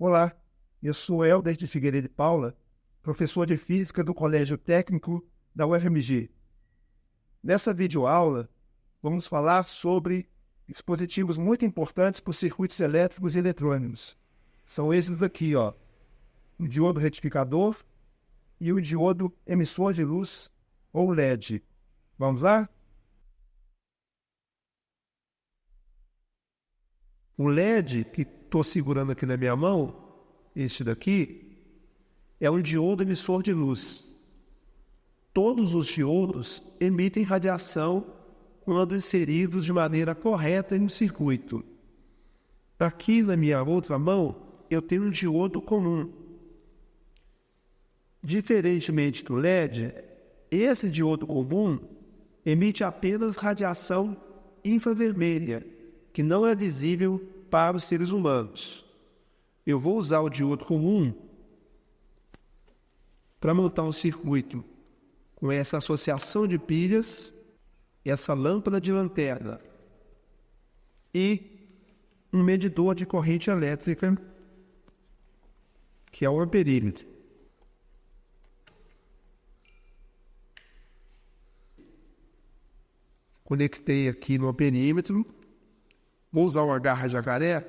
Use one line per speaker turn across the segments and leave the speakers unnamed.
Olá, eu sou Helder de Figueiredo de Paula, professor de Física do Colégio Técnico da UFMG. Nessa videoaula, vamos falar sobre dispositivos muito importantes para os circuitos elétricos e eletrônicos. São esses daqui, ó, o diodo retificador e o diodo emissor de luz, ou LED. Vamos lá? O LED que estou segurando aqui na minha mão, este daqui, é um diodo emissor de luz. Todos os diodos emitem radiação quando inseridos de maneira correta em um circuito. Aqui na minha outra mão, eu tenho um diodo comum. Diferentemente do LED, esse diodo comum emite apenas radiação infravermelha, que não é visível para os seres humanos. Eu vou usar o diodo comum para montar um circuito com essa associação de pilhas, essa lâmpada de lanterna e um medidor de corrente elétrica, que é o amperímetro. Conectei aqui no amperímetro. Vou usar uma garra jacaré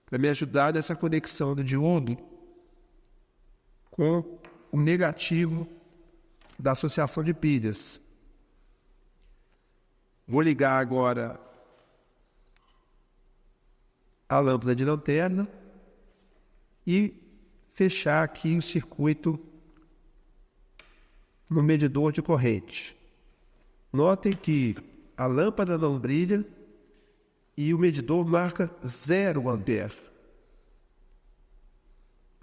para me ajudar nessa conexão do diodo com o negativo da associação de pilhas. Vou ligar agora a lâmpada de lanterna e fechar aqui o circuito no medidor de corrente. Notem que a lâmpada não brilha e o medidor marca 0 ampere.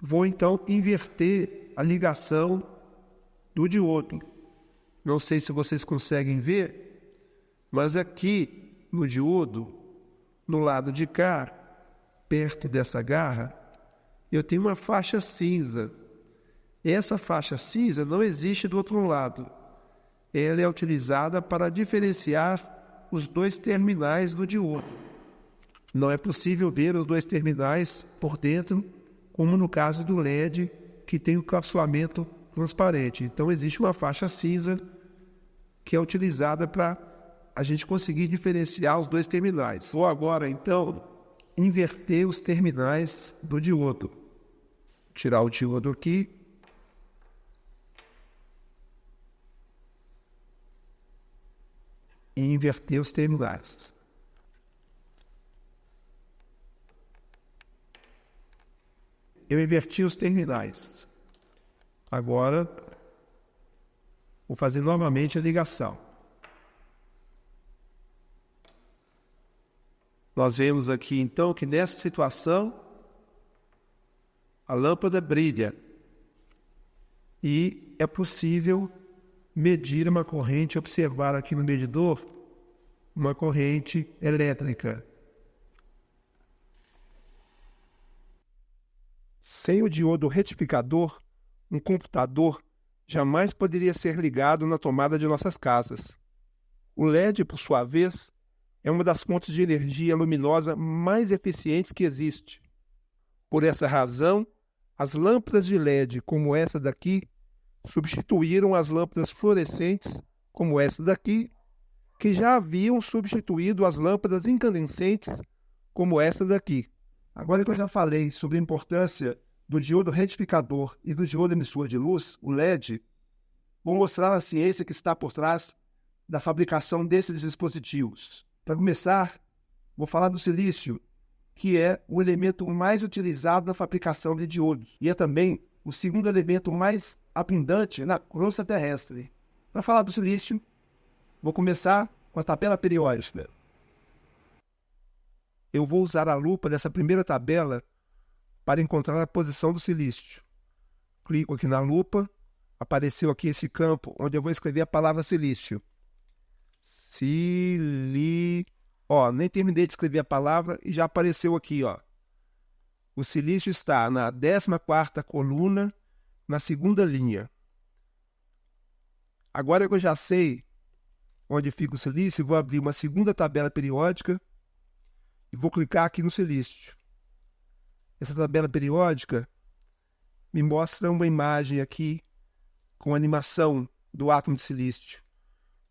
Vou então inverter a ligação do diodo. Não sei se vocês conseguem ver, mas aqui no diodo, no lado de cá, perto dessa garra, eu tenho uma faixa cinza. Essa faixa cinza não existe do outro lado. Ela é utilizada para diferenciar os dois terminais do diodo. Não é possível ver os dois terminais por dentro, como no caso do LED, que tem o capsulamento transparente. Então existe uma faixa cinza que é utilizada para a gente conseguir diferenciar os dois terminais. Vou agora, então, inverter os terminais do diodo. Tirar o diodo aqui. E inverter os terminais. Eu inverti os terminais. Agora, vou fazer novamente a ligação. Nós vemos aqui, então, que nessa situação, a lâmpada brilha. E é possível medir uma corrente, observar aqui no medidor uma corrente elétrica. Sem o diodo retificador, um computador jamais poderia ser ligado na tomada de nossas casas. O LED, por sua vez, é uma das fontes de energia luminosa mais eficientes que existe. Por essa razão, as lâmpadas de LED, como essa daqui, substituíram as lâmpadas fluorescentes, como essa daqui, que já haviam substituído as lâmpadas incandescentes, como essa daqui. Agora que eu já falei sobre a importância do diodo retificador e do diodo emissor de luz, o LED, vou mostrar a ciência que está por trás da fabricação desses dispositivos. Para começar, vou falar do silício, que é o elemento mais utilizado na fabricação de diodos e é também o segundo elemento mais abundante na crosta terrestre. Para falar do silício, vou começar com a tabela periódica. Eu vou usar a lupa dessa primeira tabela para encontrar a posição do silício. Clico aqui na lupa, apareceu aqui esse campo onde eu vou escrever a palavra silício. Ó, nem terminei de escrever a palavra e já apareceu aqui, ó. O silício está na 14ª coluna, na segunda linha. Agora que eu já sei onde fica o silício, vou abrir uma segunda tabela periódica e vou clicar aqui no silício. essa tabela periódica me mostra uma imagem aqui com animação do átomo de silício.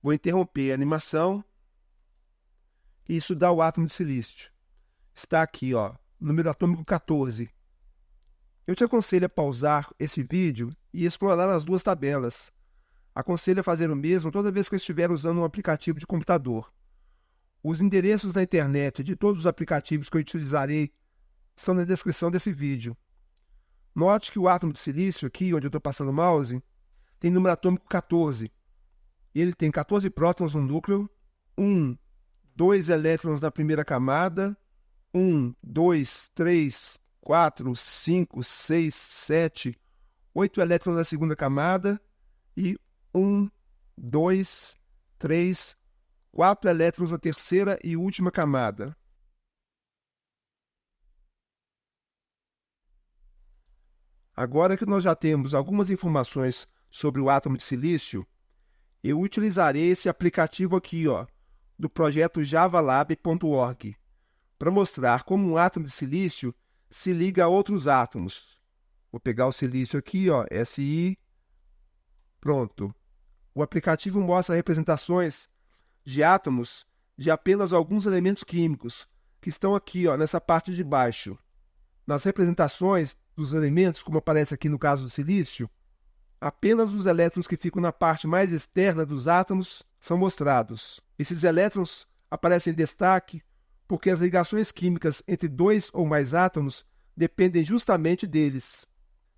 Vou interromper a animação e isso dá o átomo de silício. Está aqui, ó, número atômico 14. Eu te aconselho a pausar esse vídeo e explorar as duas tabelas. Aconselho a fazer o mesmo toda vez que estiver usando um aplicativo de computador. Os endereços na internet de todos os aplicativos que eu utilizarei estão na descrição desse vídeo. Note que o átomo de silício, aqui onde eu estou passando o mouse, tem número atômico 14. Ele tem 14 prótons no núcleo, 2 elétrons na primeira camada, 2, 3, 4, 5, 6, 7, 8 elétrons na segunda camada e 2, 3, 4 elétrons na terceira e última camada. Agora que nós já temos algumas informações sobre o átomo de silício, eu utilizarei esse aplicativo aqui, ó, do projeto javalab.org, para mostrar como um átomo de silício se liga a outros átomos. Vou pegar o silício aqui, ó, Si, pronto. O aplicativo mostra representações de átomos de apenas alguns elementos químicos, que estão aqui, ó, nessa parte de baixo. Nas representações dos elementos, como aparece aqui no caso do silício, apenas os elétrons que ficam na parte mais externa dos átomos são mostrados. Esses elétrons aparecem em destaque porque as ligações químicas entre dois ou mais átomos dependem justamente deles.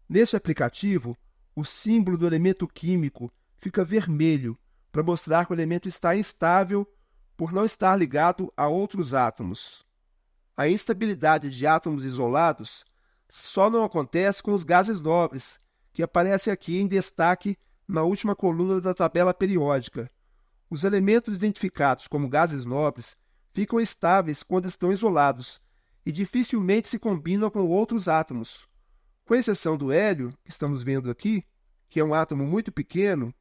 Neste aplicativo, o símbolo do elemento químico fica vermelho para mostrar que o elemento está instável por não estar ligado a outros átomos. A instabilidade de átomos isolados só não acontece com os gases nobres, que aparecem aqui em destaque na última coluna da tabela periódica. Os elementos identificados como gases nobres ficam estáveis quando estão isolados e dificilmente se combinam com outros átomos. Com exceção do hélio, que estamos vendo aqui, que é um átomo muito pequeno,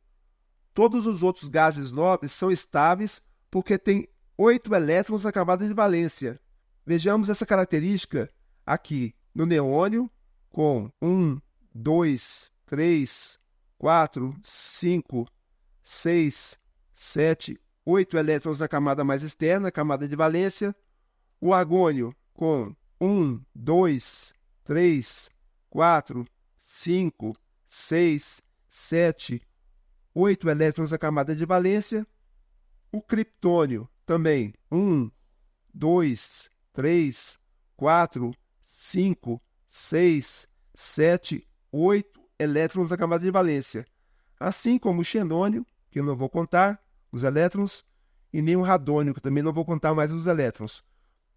todos os outros gases nobres são estáveis porque têm 8 elétrons na camada de valência. Vejamos essa característica aqui no neônio, com 2, 3, 4, 5, 6, 7, 8 elétrons na camada mais externa, camada de valência. O argônio com 2, 3, 4, 5, 6, 7, 8 elétrons na camada de valência. O criptônio também 2, 3, 4, 5, 6, 7, 8 elétrons na camada de valência. Assim como o xenônio, que eu não vou contar os elétrons, e nem o radônio, que também não vou contar mais os elétrons.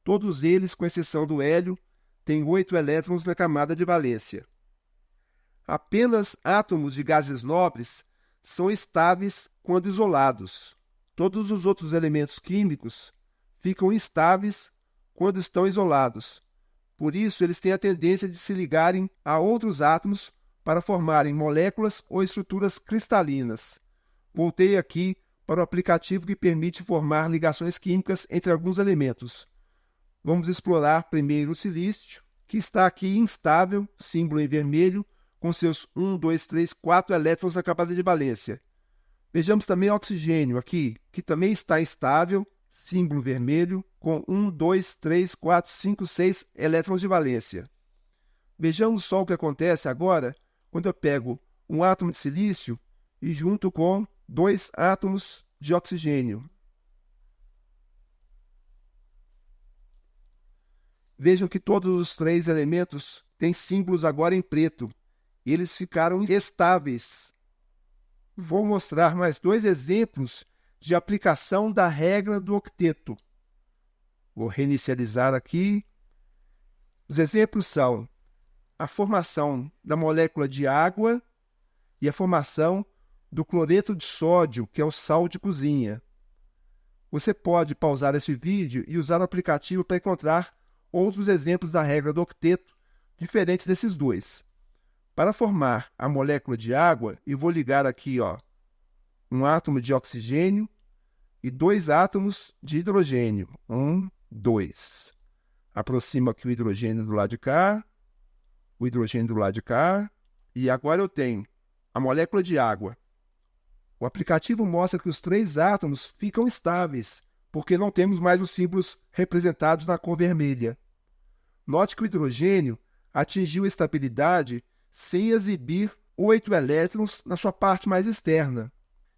Todos eles, com exceção do hélio, têm 8 elétrons na camada de valência. Apenas átomos de gases nobres são estáveis quando isolados. Todos os outros elementos químicos ficam instáveis quando estão isolados. Por isso, eles têm a tendência de se ligarem a outros átomos para formarem moléculas ou estruturas cristalinas. Voltei aqui para o aplicativo que permite formar ligações químicas entre alguns elementos. Vamos explorar primeiro o silício, que está aqui instável, símbolo em vermelho, com seus 2, 3, 4 elétrons na camada de valência. Vejamos também o oxigênio aqui, que também está instável, símbolo vermelho, com 2, 3, 4, 5, 6 elétrons de valência. Vejamos só o que acontece agora quando eu pego um átomo de silício e junto com 2 átomos de oxigênio. Vejam que todos os 3 elementos têm símbolos agora em preto. Eles ficaram estáveis. Vou mostrar mais 2 exemplos de aplicação da regra do octeto. Vou reinicializar aqui. Os exemplos são a formação da molécula de água e a formação do cloreto de sódio, que é o sal de cozinha. Você pode pausar esse vídeo e usar o aplicativo para encontrar outros exemplos da regra do octeto diferentes desses 2. Para formar a molécula de água, eu vou ligar aqui, ó, um átomo de oxigênio e 2 átomos de hidrogênio. 2. Aproximo aqui o hidrogênio do lado de cá. o hidrogênio do lado de cá, e agora eu tenho a molécula de água. O aplicativo mostra que os 3 átomos ficam estáveis, porque não temos mais os símbolos representados na cor vermelha. Note que o hidrogênio atingiu estabilidade sem exibir 8 elétrons na sua parte mais externa.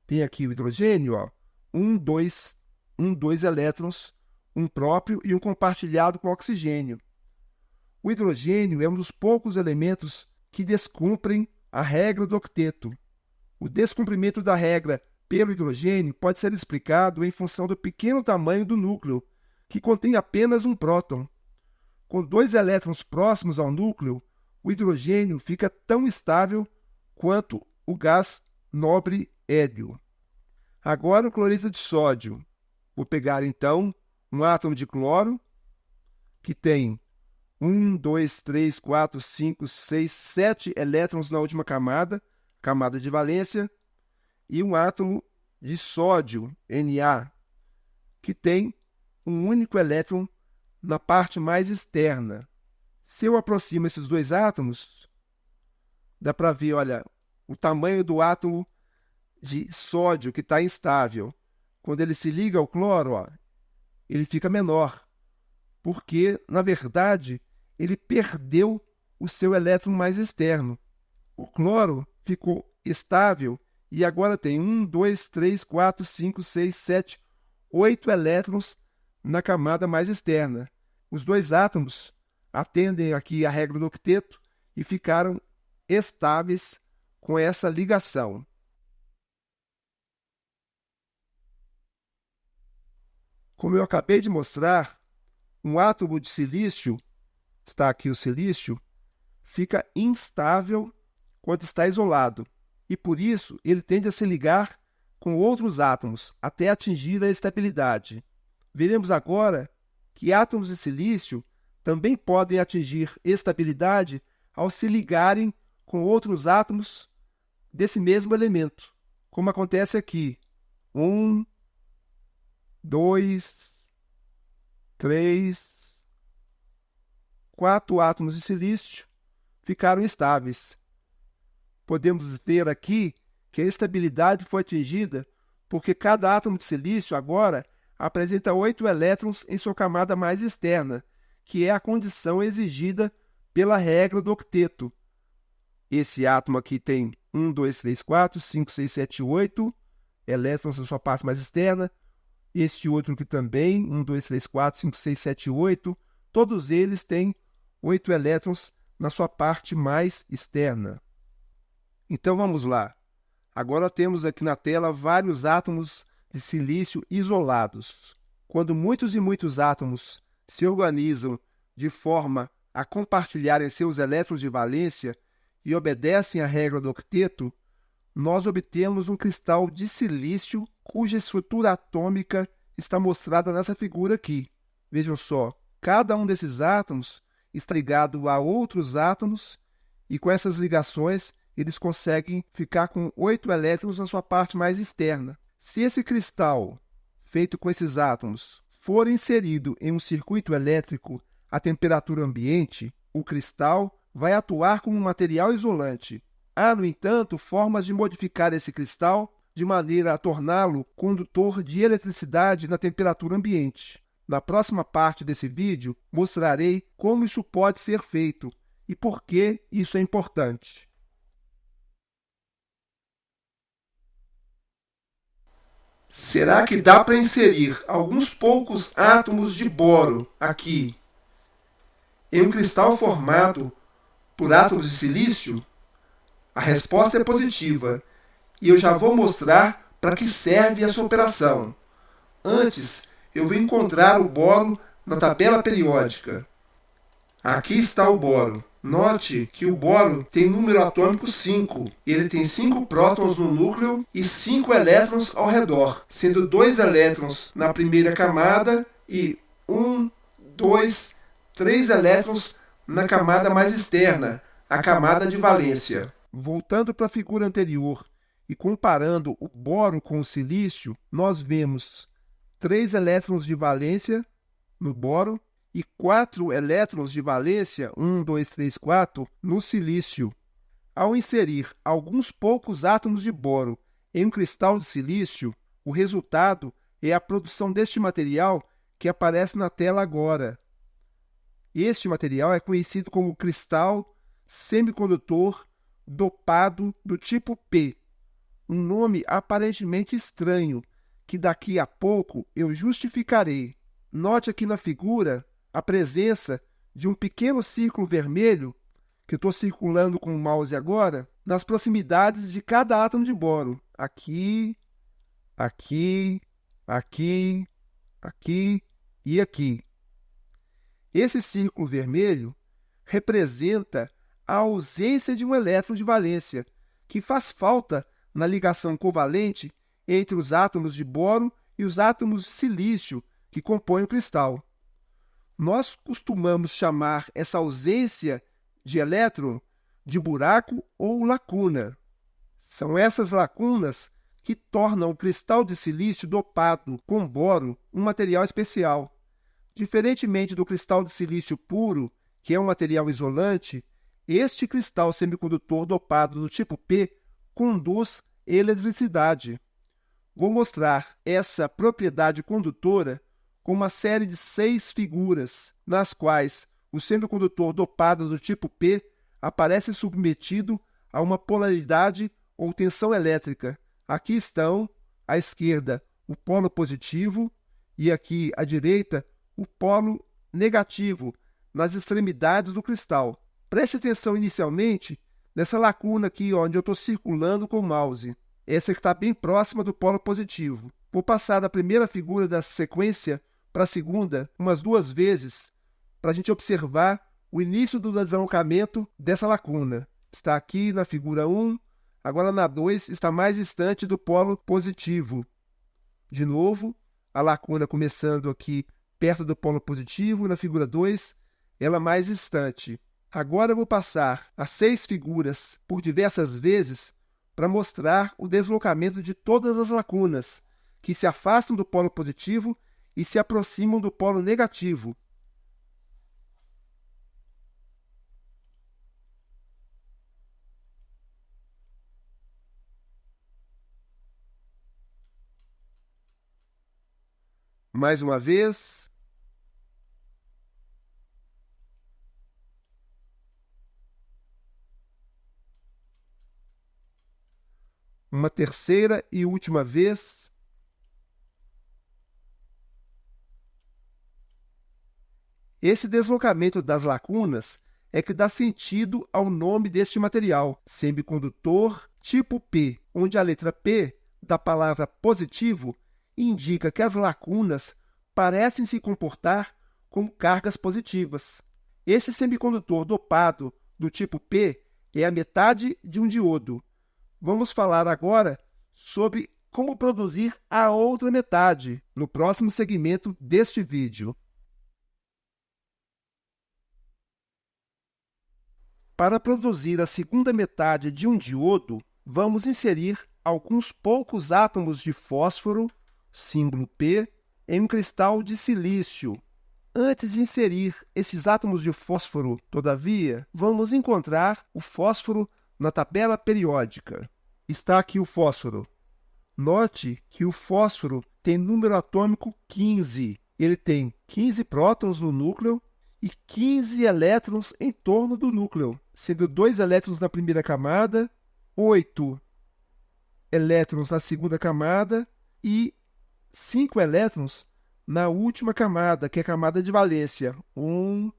Tem aqui o hidrogênio, ó, 2 elétrons, um próprio e um compartilhado com o oxigênio. O hidrogênio é um dos poucos elementos que descumprem a regra do octeto. O descumprimento da regra pelo hidrogênio pode ser explicado em função do pequeno tamanho do núcleo, que contém apenas um próton. Com 2 elétrons próximos ao núcleo, o hidrogênio fica tão estável quanto o gás nobre hélio. Agora o cloreto de sódio. Vou pegar então um átomo de cloro, que tem 1, 2, 3, 4, 5, 6, 7 elétrons na última camada, camada de valência, e um átomo de sódio, Na, que tem um único elétron na parte mais externa. Se eu aproximo esses 2 átomos, dá para ver, olha, o tamanho do átomo de sódio que está instável. Quando ele se liga ao cloro, ó, ele fica menor, porque, na verdade, ele perdeu o seu elétron mais externo. O cloro ficou estável e agora tem 1, 2, 3, 4, 5, 6, 7, 8 elétrons na camada mais externa. Os 2 átomos atendem aqui a regra do octeto e ficaram estáveis com essa ligação. Como eu acabei de mostrar, um átomo de silício, está aqui o silício, fica instável quando está isolado, e por isso ele tende a se ligar com outros átomos até atingir a estabilidade. Veremos agora que átomos de silício também podem atingir estabilidade ao se ligarem com outros átomos desse mesmo elemento, como acontece aqui. 1, 2, 3, 4 átomos de silício ficaram estáveis. Podemos ver aqui que a estabilidade foi atingida porque cada átomo de silício agora apresenta 8 elétrons em sua camada mais externa, que é a condição exigida pela regra do octeto. Esse átomo aqui tem 1, 2, 3, 4, 5, 6, 7, 8 elétrons na sua parte mais externa. Este outro aqui também, 1, 2, 3, 4, 5, 6, 7, 8. Todos eles têm 8 elétrons na sua parte mais externa. Então vamos lá. Agora temos aqui na tela vários átomos de silício isolados. Quando muitos e muitos átomos se organizam de forma a compartilharem seus elétrons de valência e obedecem à regra do octeto, nós obtemos um cristal de silício cuja estrutura atômica está mostrada nessa figura aqui. Vejam só, cada um desses átomos está ligado a outros átomos e com essas ligações eles conseguem ficar com 8 elétrons na sua parte mais externa. Se esse cristal, feito com esses átomos, for inserido em um circuito elétrico à temperatura ambiente, o cristal vai atuar como um material isolante. Há, no entanto, formas de modificar esse cristal de maneira a torná-lo condutor de eletricidade na temperatura ambiente. Na próxima parte desse vídeo, mostrarei como isso pode ser feito e por que isso é importante. Será que dá para inserir alguns poucos átomos de boro aqui em um cristal formado por átomos de silício? A resposta é positiva e eu já vou mostrar para que serve essa operação. Antes, eu vou encontrar o boro na tabela periódica. Aqui está o boro. Note que o boro tem número atômico 5. Ele tem 5 prótons no núcleo e 5 elétrons ao redor, sendo 2 elétrons na primeira camada e 1, 2, 3 elétrons na camada mais externa, a camada de valência. Voltando para a figura anterior e comparando o boro com o silício, nós vemos 3 elétrons de valência no boro e 4 elétrons de valência, 1, 2, 3, 4, no silício. Ao inserir alguns poucos átomos de boro em um cristal de silício, o resultado é a produção deste material que aparece na tela agora. Este material é conhecido como cristal semicondutor dopado do tipo P, um nome aparentemente estranho, que daqui a pouco eu justificarei. Note aqui na figura a presença de um pequeno círculo vermelho, que eu estou circulando com o mouse agora, nas proximidades de cada átomo de boro. Aqui, aqui, aqui, aqui e aqui. Esse círculo vermelho representa a ausência de um elétron de valência, que faz falta na ligação covalente entre os átomos de boro e os átomos de silício que compõem o cristal. Nós costumamos chamar essa ausência de elétron de buraco ou lacuna. São essas lacunas que tornam o cristal de silício dopado com boro um material especial. Diferentemente do cristal de silício puro, que é um material isolante, este cristal semicondutor dopado do tipo P conduz eletricidade. Vou mostrar essa propriedade condutora com uma série de 6 figuras, nas quais o semicondutor dopado do tipo P aparece submetido a uma polaridade ou tensão elétrica. Aqui estão, à esquerda, o polo positivo e aqui à direita, o polo negativo, nas extremidades do cristal. Preste atenção inicialmente nessa lacuna aqui onde eu estou circulando com o mouse. Essa que está bem próxima do polo positivo. Vou passar da primeira figura da sequência para a segunda umas 2 vezes, para a gente observar o início do deslocamento dessa lacuna. Está aqui na figura 1, agora na 2 está mais distante do polo positivo. De novo, a lacuna começando aqui perto do polo positivo, na figura 2, ela mais distante. Agora eu vou passar as 6 figuras por diversas vezes para mostrar o deslocamento de todas as lacunas, que se afastam do polo positivo e se aproximam do polo negativo. Mais uma vez. Uma terceira e última vez. Esse deslocamento das lacunas é que dá sentido ao nome deste material, semicondutor tipo P, onde a letra P da palavra positivo indica que as lacunas parecem se comportar como cargas positivas. Esse semicondutor dopado do tipo P é a metade de um diodo. Vamos falar agora sobre como produzir a outra metade no próximo segmento deste vídeo. Para produzir a segunda metade de um diodo, vamos inserir alguns poucos átomos de fósforo, símbolo P, em um cristal de silício. Antes de inserir esses átomos de fósforo, todavia, vamos encontrar o fósforo na tabela periódica. Está aqui o fósforo. Note que o fósforo tem número atômico 15. Ele tem 15 prótons no núcleo e 15 elétrons em torno do núcleo, sendo 2 elétrons na primeira camada, 8 elétrons na segunda camada e 5 elétrons na última camada, que é a camada de valência. 1,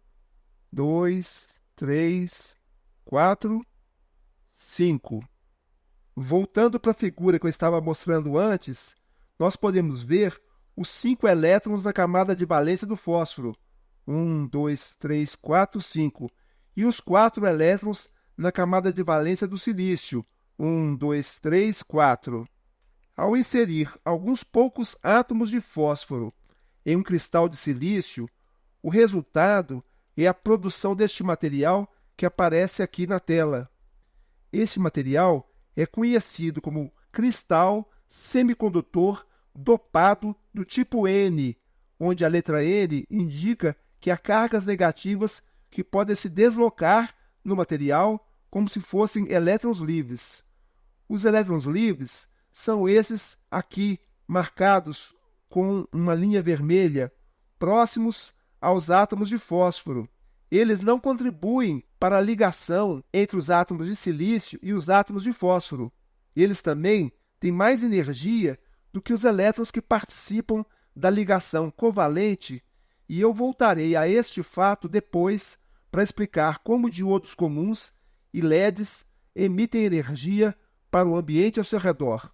2, 3, 4, 5. Voltando para a figura que eu estava mostrando antes, nós podemos ver os 5 elétrons na camada de valência do fósforo. 1, 2, 3, 4, 5. E os 4 elétrons na camada de valência do silício. 1, 2, 3, 4. Ao inserir alguns poucos átomos de fósforo em um cristal de silício, o resultado é a produção deste material que aparece aqui na tela. Este material é conhecido como cristal semicondutor dopado do tipo N, onde a letra N indica que há cargas negativas que podem se deslocar no material como se fossem elétrons livres. Os elétrons livres são esses aqui marcados com uma linha vermelha, próximos aos átomos de fósforo. Eles não contribuem para a ligação entre os átomos de silício e os átomos de fósforo. Eles também têm mais energia do que os elétrons que participam da ligação covalente, e eu voltarei a este fato depois para explicar como diodos comuns e LEDs emitem energia para o ambiente ao seu redor.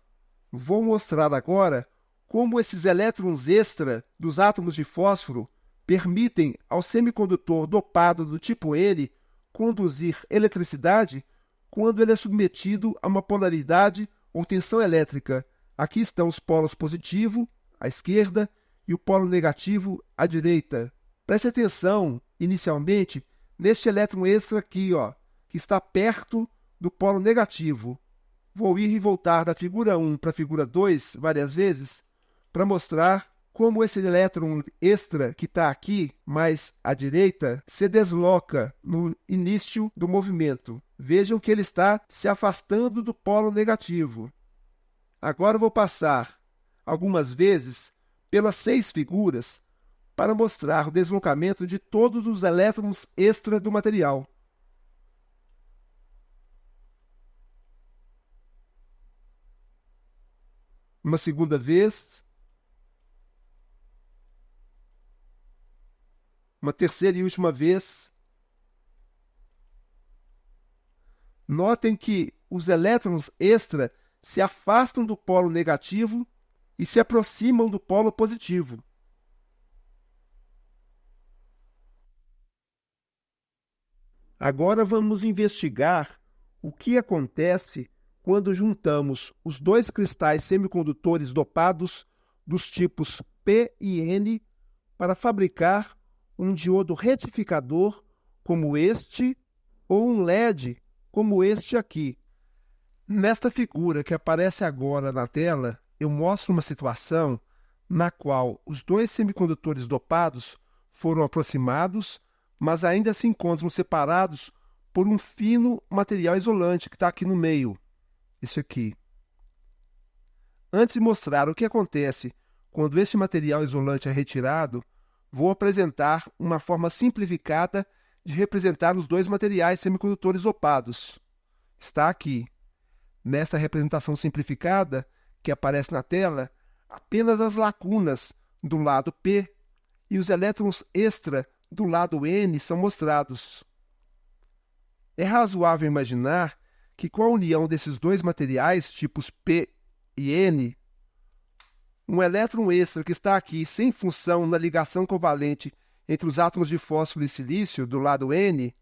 Vou mostrar agora como esses elétrons extra dos átomos de fósforo permitem ao semicondutor dopado do tipo N conduzir eletricidade quando ele é submetido a uma polaridade ou tensão elétrica. Aqui estão os polos positivo, à esquerda, e o polo negativo, à direita. Preste atenção, inicialmente, neste elétron extra aqui, que está perto do polo negativo. Vou ir e voltar da figura 1 para a figura 2 várias vezes para mostrar como esse elétron extra que está aqui, mais à direita, se desloca no início do movimento. Vejam que ele está se afastando do polo negativo. Agora vou passar algumas vezes pelas 6 figuras para mostrar o deslocamento de todos os elétrons extra do material. Uma segunda vez. Uma terceira e última vez. Notem que os elétrons extra se afastam do polo negativo e se aproximam do polo positivo. Agora vamos investigar o que acontece quando juntamos os dois cristais semicondutores dopados dos tipos P e N para fabricar um diodo retificador como este ou um LED como este aqui. Nesta figura que aparece agora na tela, eu mostro uma situação na qual os dois semicondutores dopados foram aproximados, mas ainda se encontram separados por um fino material isolante que está aqui no meio, isso aqui. Antes de mostrar o que acontece quando este material isolante é retirado, vou apresentar uma forma simplificada de representar os dois materiais semicondutores dopados. Está aqui. Nesta representação simplificada, que aparece na tela, apenas as lacunas do lado P e os elétrons extra do lado N são mostrados. É razoável imaginar que com a união desses dois materiais, tipos P e N, um elétron extra que está aqui sem função na ligação covalente entre os átomos de fósforo e silício do lado N,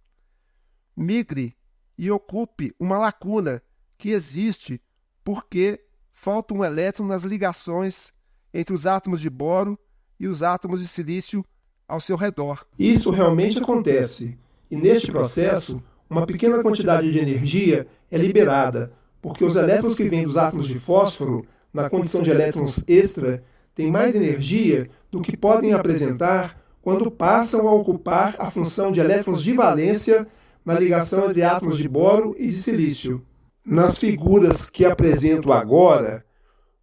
migre e ocupe uma lacuna que existe porque falta um elétron nas ligações entre os átomos de boro e os átomos de silício ao seu redor. Isso realmente acontece, e neste processo, uma pequena quantidade de energia é liberada, porque os elétrons que vêm dos átomos de fósforo, na condição de elétrons extra, têm mais energia do que podem apresentar quando passam a ocupar a função de elétrons de valência na ligação entre átomos de boro e de silício. Nas figuras que apresento agora,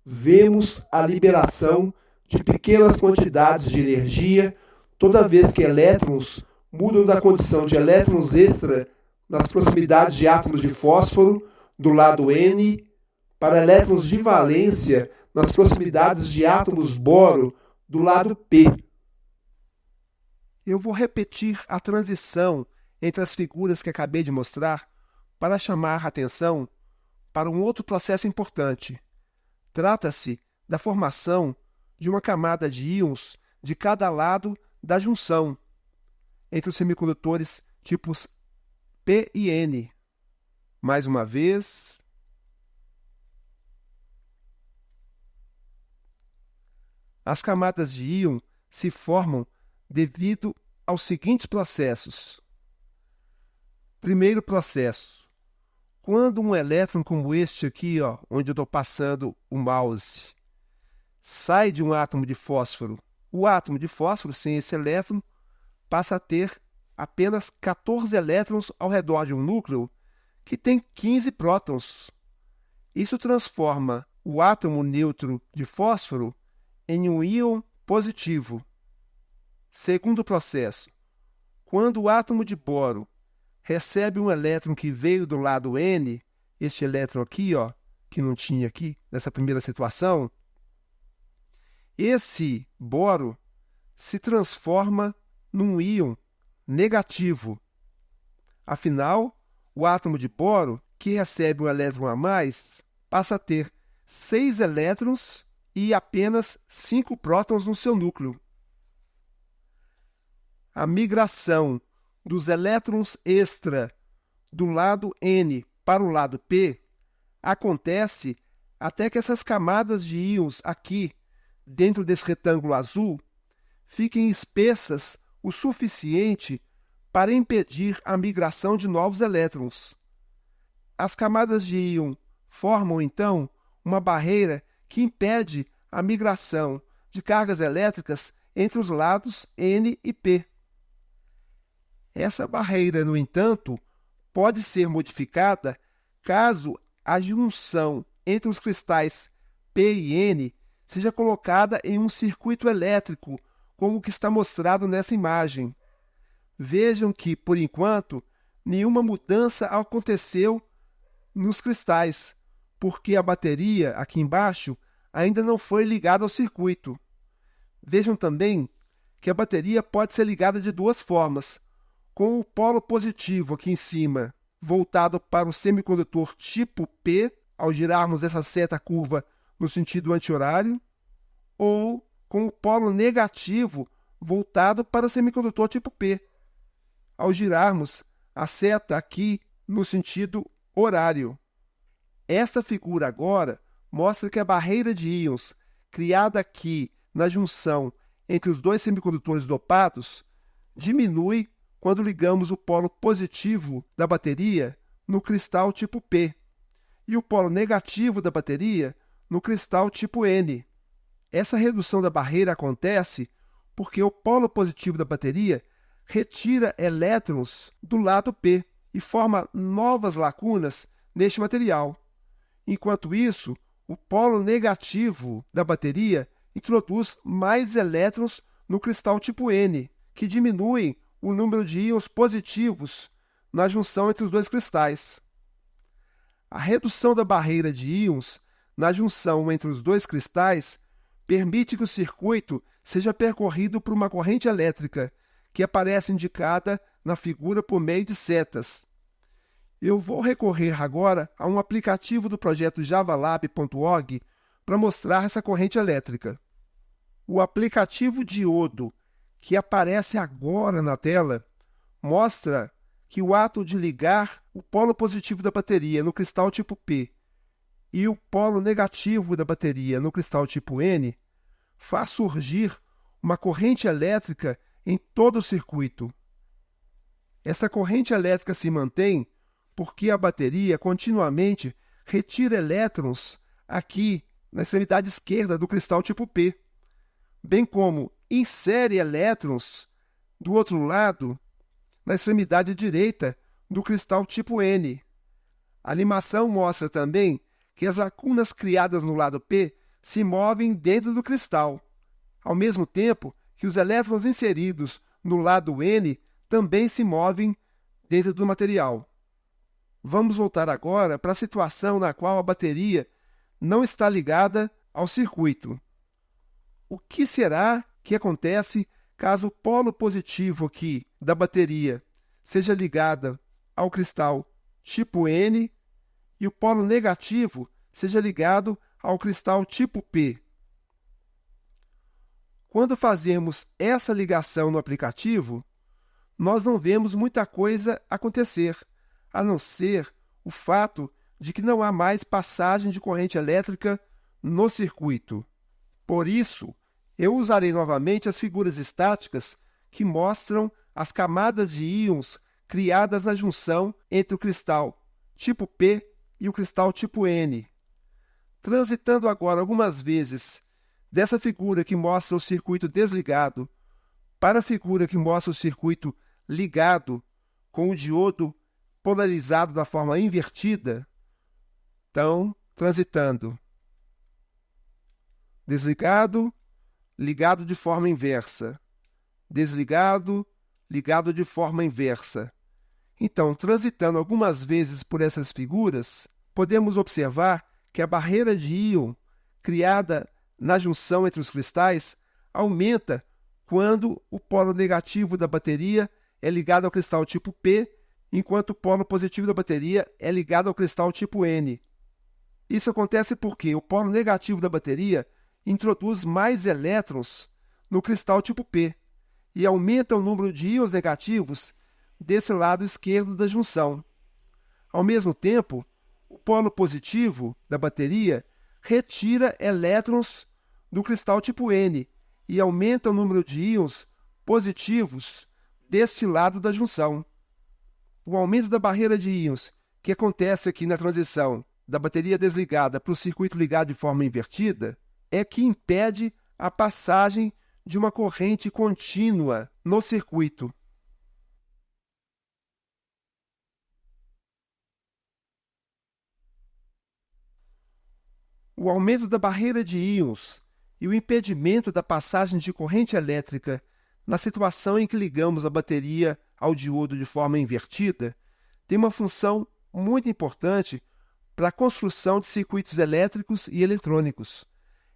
vemos a liberação de pequenas quantidades de energia toda vez que elétrons mudam da condição de elétrons extra nas proximidades de átomos de fósforo do lado N para elétrons de valência nas proximidades de átomos boro do lado P. Eu vou repetir a transição entre as figuras que acabei de mostrar para chamar a atenção para um outro processo importante. Trata-se da formação de uma camada de íons de cada lado da junção entre os semicondutores tipos P e N. Mais uma vez. As camadas de íon se formam devido aos seguintes processos. Primeiro processo. Quando um elétron como este aqui, onde eu estou passando o mouse, sai de um átomo de fósforo, o átomo de fósforo sem esse elétron passa a ter apenas 14 elétrons ao redor de um núcleo que tem 15 prótons. Isso transforma o átomo neutro de fósforo em um íon positivo. Segundo processo, quando o átomo de boro recebe um elétron que veio do lado N, este elétron aqui, que não tinha aqui nessa primeira situação, esse boro se transforma num íon negativo. Afinal, o átomo de boro, que recebe um elétron a mais, passa a ter 6 elétrons e apenas 5 prótons no seu núcleo. A migração dos elétrons extra do lado N para o lado P acontece até que essas camadas de íons aqui, dentro desse retângulo azul, fiquem espessas o suficiente para impedir a migração de novos elétrons. As camadas de íon formam, então, uma barreira que impede a migração de cargas elétricas entre os lados N e P. Essa barreira, no entanto, pode ser modificada caso a junção entre os cristais P e N seja colocada em um circuito elétrico, como o que está mostrado nessa imagem. Vejam que, por enquanto, nenhuma mudança aconteceu nos cristais, porque a bateria, aqui embaixo, ainda não foi ligada ao circuito. Vejam também que a bateria pode ser ligada de duas formas, com o polo positivo aqui em cima voltado para o semicondutor tipo P, ao girarmos essa seta curva no sentido anti-horário, ou com o polo negativo voltado para o semicondutor tipo P, ao girarmos a seta aqui no sentido horário. Esta figura agora mostra que a barreira de íons criada aqui na junção entre os dois semicondutores dopados diminui quando ligamos o polo positivo da bateria no cristal tipo P e o polo negativo da bateria no cristal tipo N. Essa redução da barreira acontece porque o polo positivo da bateria retira elétrons do lado P e forma novas lacunas neste material. Enquanto isso, o polo negativo da bateria introduz mais elétrons no cristal tipo N, que diminuem o número de íons positivos na junção entre os dois cristais. A redução da barreira de íons na junção entre os dois cristais permite que o circuito seja percorrido por uma corrente elétrica, que aparece indicada na figura por meio de setas. Eu vou recorrer agora a um aplicativo do projeto javalab.org para mostrar essa corrente elétrica. O aplicativo diodo que aparece agora na tela mostra que o ato de ligar o polo positivo da bateria no cristal tipo P e o polo negativo da bateria no cristal tipo N faz surgir uma corrente elétrica em todo o circuito. Essa corrente elétrica se mantém porque a bateria continuamente retira elétrons aqui na extremidade esquerda do cristal tipo P, bem como insere elétrons do outro lado na extremidade direita do cristal tipo N. A animação mostra também que as lacunas criadas no lado P se movem dentro do cristal, ao mesmo tempo que os elétrons inseridos no lado N também se movem dentro do material. Vamos voltar agora para a situação na qual a bateria não está ligada ao circuito. O que será que acontece caso o polo positivo aqui da bateria seja ligado ao cristal tipo N e o polo negativo seja ligado ao cristal tipo P? Quando fazemos essa ligação no aplicativo, nós não vemos muita coisa acontecer, a não ser o fato de que não há mais passagem de corrente elétrica no circuito. Por isso, eu usarei novamente as figuras estáticas que mostram as camadas de íons criadas na junção entre o cristal tipo P e o cristal tipo N. Transitando agora algumas vezes dessa figura que mostra o circuito desligado Para a figura que mostra o circuito ligado com o diodo polarizado da forma invertida, estão transitando desligado, ligado de forma inversa, desligado, ligado de forma inversa. Então, transitando algumas vezes por essas figuras, podemos observar que a barreira de íon criada na junção entre os cristais aumenta quando o polo negativo da bateria é ligado ao cristal tipo P, enquanto o polo positivo da bateria é ligado ao cristal tipo N. Isso acontece porque o polo negativo da bateria introduz mais elétrons no cristal tipo P e aumenta o número de íons negativos desse lado esquerdo da junção. Ao mesmo tempo, o polo positivo da bateria retira elétrons do cristal tipo N e aumenta o número de íons positivos deste lado da junção. O aumento da barreira de íons, que acontece aqui na transição da bateria desligada para o circuito ligado de forma invertida, é que impede a passagem de uma corrente contínua no circuito. O aumento da barreira de íons e o impedimento da passagem de corrente elétrica na situação em que ligamos a bateria ao diodo de forma invertida tem uma função muito importante para a construção de circuitos elétricos e eletrônicos.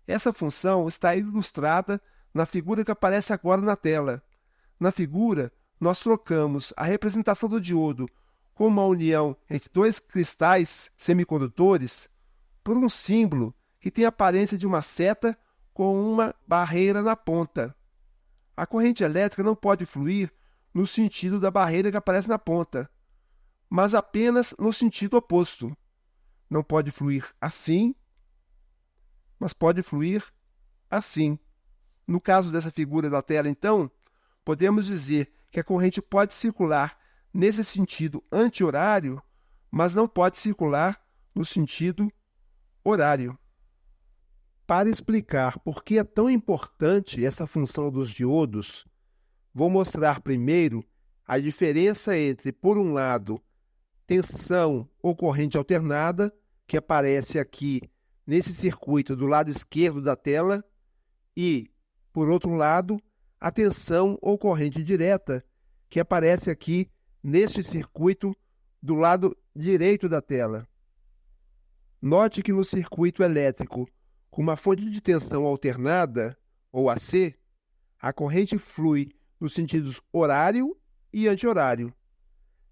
Essa função está ilustrada na figura que aparece agora na tela. Na figura, nós trocamos a representação do diodo com uma união entre dois cristais semicondutores por um símbolo que tem a aparência de uma seta com uma barreira na ponta. A corrente elétrica não pode fluir no sentido da barreira que aparece na ponta, mas apenas no sentido oposto. Não pode fluir assim, mas pode fluir assim. No caso dessa figura da tela, então, podemos dizer que a corrente pode circular nesse sentido anti-horário, mas não pode circular no sentido horário. Para explicar por que é tão importante essa função dos diodos, vou mostrar primeiro a diferença entre, por um lado, tensão ou corrente alternada, que aparece aqui nesse circuito do lado esquerdo da tela, e, por outro lado, a tensão ou corrente direta, que aparece aqui neste circuito do lado direito da tela. Note que no circuito elétrico com uma fonte de tensão alternada, ou AC, a corrente flui nos sentidos horário e anti-horário.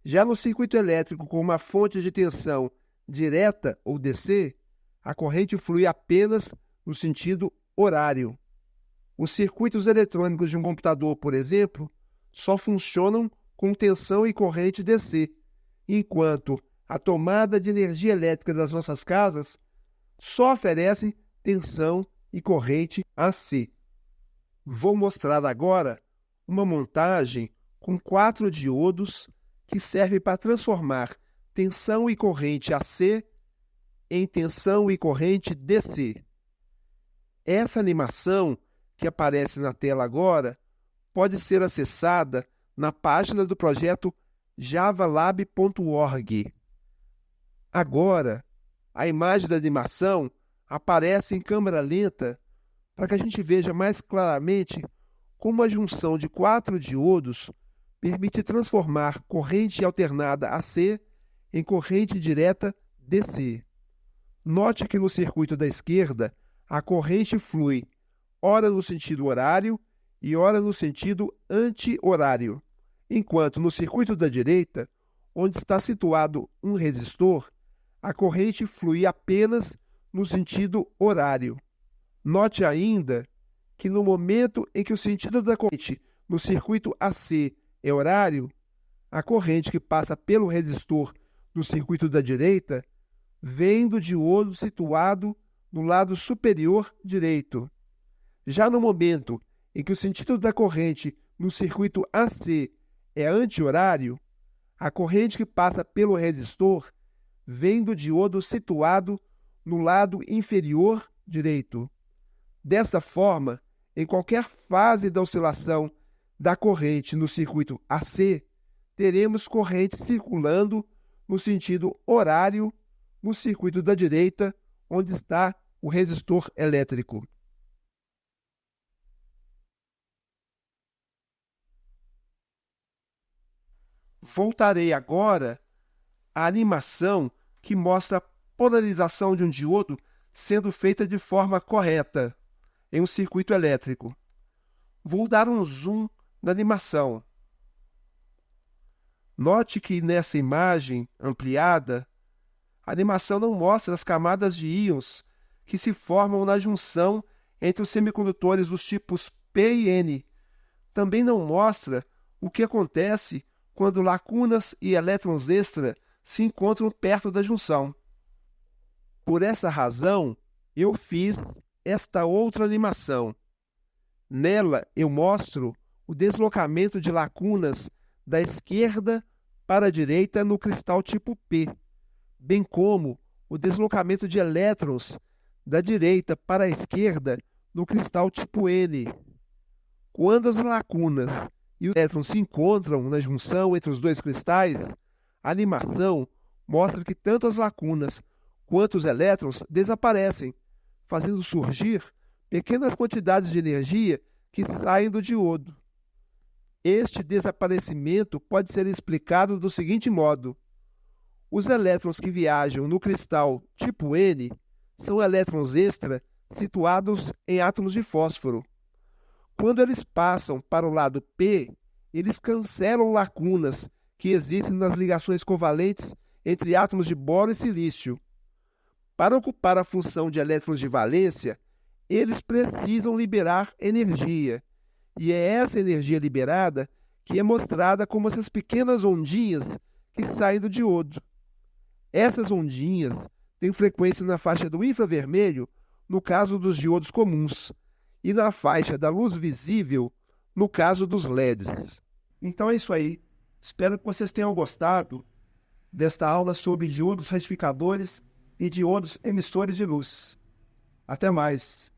Já no circuito elétrico com uma fonte de tensão direta, ou DC, a corrente flui apenas no sentido horário. Os circuitos eletrônicos de um computador, por exemplo, só funcionam com tensão e corrente DC, enquanto a tomada de energia elétrica das nossas casas só oferece tensão e corrente AC. Vou mostrar agora uma montagem com 4 diodos que serve para transformar tensão e corrente AC em tensão e corrente DC. Essa animação que aparece na tela agora pode ser acessada na página do projeto javalab.org. Agora, a imagem da animação aparece em câmera lenta para que a gente veja mais claramente como a junção de 4 diodos permite transformar corrente alternada AC em corrente direta DC. Note que no circuito da esquerda, a corrente flui ora no sentido horário e ora no sentido anti-horário, enquanto no circuito da direita, onde está situado um resistor, a corrente flui apenas no sentido horário. Note ainda que no momento em que o sentido da corrente no circuito AC é horário, a corrente que passa pelo resistor no circuito da direita vem do diodo situado no lado superior direito. Já no momento em que o sentido da corrente no circuito AC é anti-horário, a corrente que passa pelo resistor vem do diodo situado no lado inferior direito. Desta forma, em qualquer fase da oscilação da corrente no circuito AC, teremos corrente circulando no sentido horário no circuito da direita, onde está o resistor elétrico. Voltarei agora à animação que mostra a polarização de um diodo sendo feita de forma correta em um circuito elétrico. Vou dar um zoom na animação. Note que nessa imagem ampliada, a animação não mostra as camadas de íons que se formam na junção entre os semicondutores dos tipos P e N. Também não mostra o que acontece quando lacunas e elétrons extra se encontram perto da junção. Por essa razão, eu fiz esta outra animação. Nela, eu mostro o deslocamento de lacunas da esquerda para a direita no cristal tipo P, bem como o deslocamento de elétrons da direita para a esquerda no cristal tipo N. Quando as lacunas e os elétrons se encontram na junção entre os dois cristais, a animação mostra que tanto as lacunas quanto os elétrons desaparecem, fazendo surgir pequenas quantidades de energia que saem do diodo. Este desaparecimento pode ser explicado do seguinte modo: os elétrons que viajam no cristal tipo N são elétrons extra situados em átomos de fósforo. Quando eles passam para o lado P, eles cancelam lacunas que existem nas ligações covalentes entre átomos de boro e silício. Para ocupar a função de elétrons de valência, eles precisam liberar energia, e é essa energia liberada que é mostrada como essas pequenas ondinhas que saem do diodo. Essas ondinhas têm frequência na faixa do infravermelho, no caso dos diodos comuns, e na faixa da luz visível, no caso dos LEDs. Então é isso aí. Espero que vocês tenham gostado desta aula sobre diodos retificadores e diodos emissores de luz. Até mais!